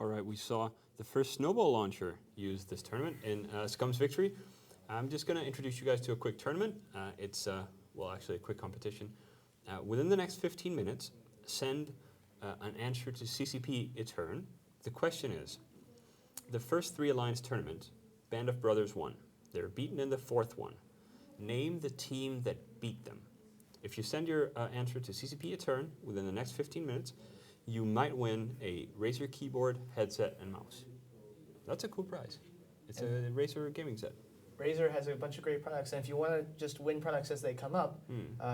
All right, we saw the first snowball launcher use this tournament in Scum's victory. I'm just going to introduce you guys to a quick tournament. It's, well, actually a quick competition. Within the next 15 minutes, send an answer to CCP a turn. The question is, the first 3 Alliance tournament, Band of Brothers won. They were beaten in the 4th one. Name the team that beat them. If you send your answer to CCP a turn within the next 15 minutes, you might win a Razer keyboard, headset, and mouse. That's a cool prize. It's a Razer gaming set. Razer has a bunch of great products, and if you want to just win products as they come up,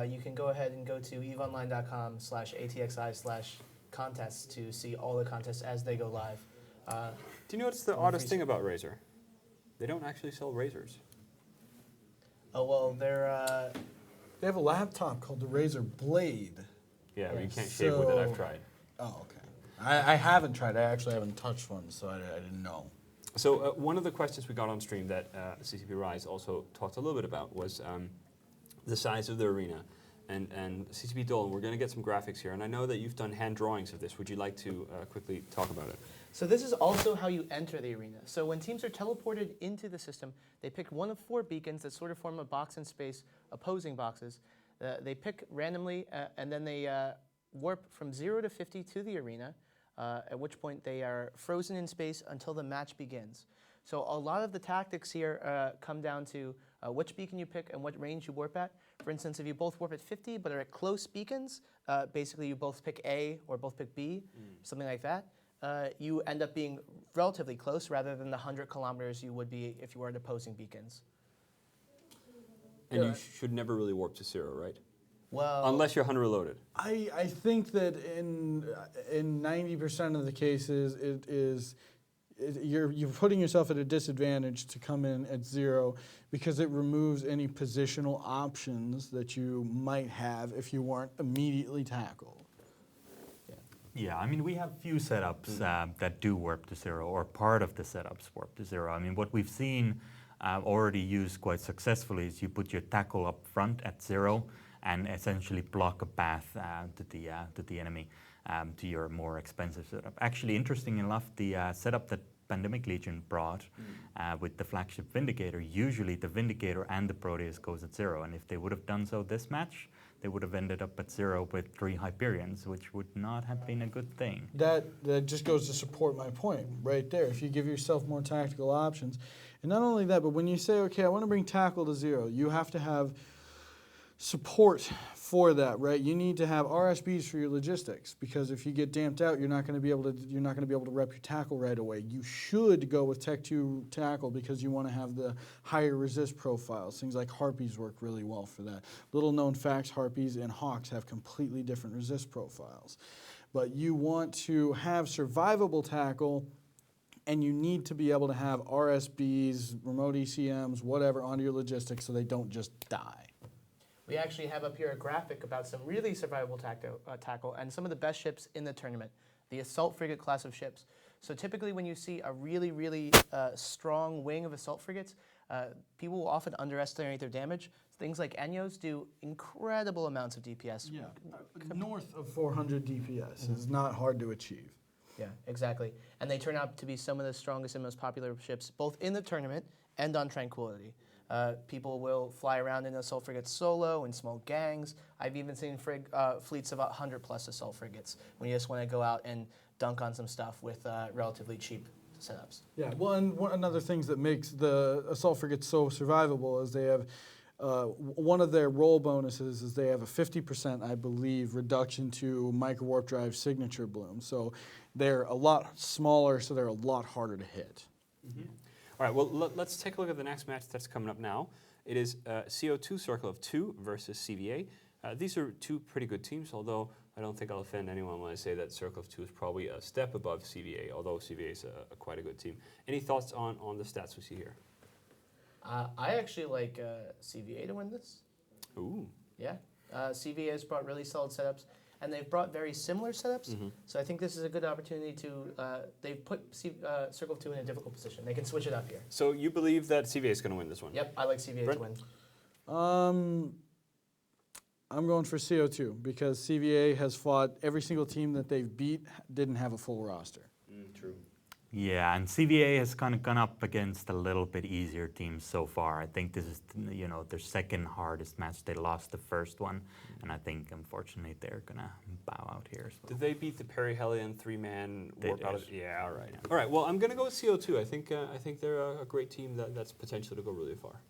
you can go ahead and go to eveonline.com/ATXI/contests to see all the contests as they go live. Do you know what's the oddest thing about Razer? They don't actually sell Razers. Oh, well, they're... They have a laptop called the Razer Blade. Yeah, but you can't shave with it. I've tried. Oh, okay. I haven't tried. I actually haven't touched one, so I didn't know. So one of the questions we got on stream that CCP Rise also talked a little bit about was the size of the arena. And CCP Dolan, we're going to get some graphics here. And I know that you've done hand drawings of this. Would you like to quickly talk about it? So this is also how you enter the arena. So when teams are teleported into the system, they pick one of 4 beacons that sort of form a box in space, opposing boxes. They pick randomly, and then they warp from 0 to 50 to the arena, at which point they are frozen in space until the match begins. So a lot of the tactics here come down to which beacon you pick and what range you warp at. For instance, if you both warp at 50 but are at close beacons, basically you both pick A or both pick B, something like that. You end up being relatively close rather than the 100 kilometers you would be if you were at opposing beacons. And you should never really warp to 0, right? Well, unless you're 100 reloaded. I think that in 90% of the cases, you're putting yourself at a disadvantage to come in at 0 because it removes any positional options that you might have if you weren't immediately tackled. Yeah, I mean, we have few setups that do warp to 0, or part of the setups warp to 0. I mean, what we've seen already used quite successfully is you put your tackle up front at 0 and essentially block a path to the enemy to your more expensive setup. Actually, interesting enough, the setup that Pandemic Legion brought with the flagship Vindicator, usually the Vindicator and the Proteus goes at 0, and if they would have done so this match, they would have ended up at 0 with 3 Hyperions, which would not have been a good thing. That just goes to support my point right there. If you give yourself more tactical options, and not only that, but when you say, okay, I want to bring tackle to 0, you have to have support for that, right? You need to have RSBs for your logistics, because if you get damped out, you're not going to be able to rep your tackle right away. You should go with Tech 2 tackle because you want to have the higher resist profiles. Things like Harpies work really well for that. Little known facts, Harpies and Hawks have completely different resist profiles. But you want to have survivable tackle, and you need to be able to have RSBs, remote ECMs, whatever, onto your logistics so they don't just die. we actually have up here a graphic about some really survivable tackle and some of the best ships in the tournament, the assault frigate class of ships. So typically when you see a really, really strong wing of assault frigates, people will often underestimate their damage. Things like Enyos do incredible amounts of DPS. Yeah, north of 400 DPS is not hard to achieve. Yeah, exactly. And they turn out to be some of the strongest and most popular ships, both in the tournament and on Tranquility. People will fly around in assault frigates solo, in small gangs. I've even seen fleets of 100+ assault frigates when you just want to go out and dunk on some stuff with relatively cheap setups. Yeah, well, and another things that makes the assault frigates so survivable is they have one of their role bonuses is they have a 50%, I believe, reduction to micro warp drive signature bloom. So they're a lot smaller, so they're a lot harder to hit. Mm-hmm. All right, well, let's take a look at the next match that's coming up now. It is CO2 Circle of 2 versus CVA. These are two pretty good teams, although I don't think I'll offend anyone when I say that Circle of 2 is probably a step above CVA, although CVA is quite a good team. Any thoughts on the stats we see here? I actually like CVA to win this. Ooh. Yeah. CVA has brought really solid setups, and they've brought very similar setups. Mm-hmm. So I think this is a good opportunity to, they've put Circle of 2 in a difficult position. They can switch it up here. So you believe that CVA is going to win this one? Yep, I like CVA to win. I'm going for CO2 because CVA has fought every single team that they've beat didn't have a full roster. True. Yeah, and CVA has kind of gone up against a little bit easier teams so far. I think this is, their second hardest match. They lost the first one, and I think, unfortunately, they're going to bow out here as well. Did they beat the Perihelion 3-man They Warp out did. of? Yeah, all right. All right, well, I'm going to go with CO2. I think they're a great team that's potential to go really far.